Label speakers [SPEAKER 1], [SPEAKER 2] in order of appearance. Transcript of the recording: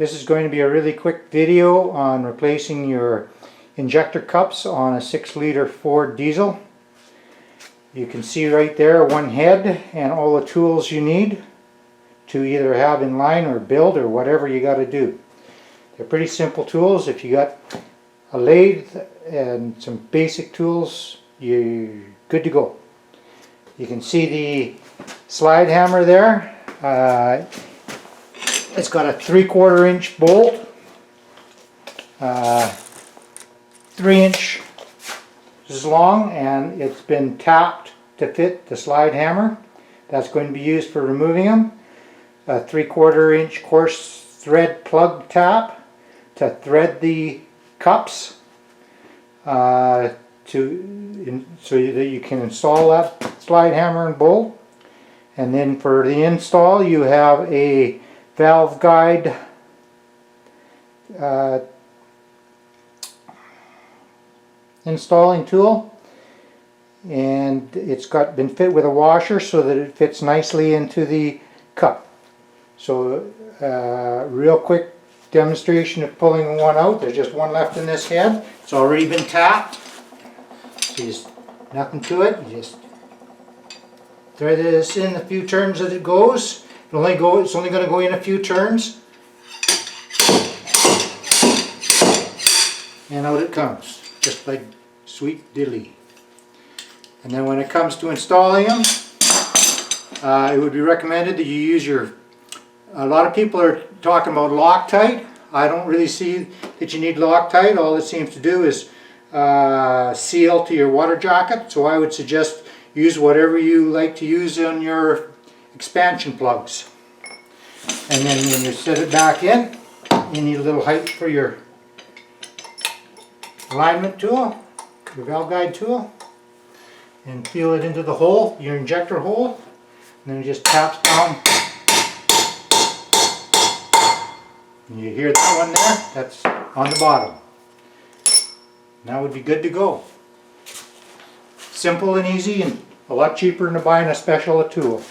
[SPEAKER 1] This is going to be a really quick video on replacing your injector cups on a 6-liter Ford diesel. You can see right there one head and all the tools you need to either have in line or build or whatever you got to do. They're pretty simple tools. If you got a lathe and some basic tools, you're good to go. You can see the slide hammer there. It's got a 3/4 inch bolt, 3 inch long, and it's been tapped to fit the slide hammer. That's going to be used for removing them. A 3/4 inch coarse thread plug tap to thread the cups so that you can install that slide hammer and bolt. And then for the install, you have a valve guide installing tool, and it's been fit with a washer so that it fits nicely into the cup. So real quick demonstration of pulling one out. There's just one left in this head. It's already been tapped, so just nothing to it. You just thread this in a few turns as it goes. It's only going to go in a few turns, and out it comes, just like sweet dilly. And then when it comes to installing them, it would be recommended that you use a lot of people are talking about Loctite. I don't really see that you need Loctite. All it seems to do is seal to your water jacket, so I would suggest use whatever you like to use on your expansion plugs. And then when you set it back in, you need a little height for your alignment tool, your valve guide tool, and feel it into the hole, your injector hole, and then it just taps down. And you hear that one there? That's on the bottom. That would be good to go. Simple and easy, and a lot cheaper than buying a special tool.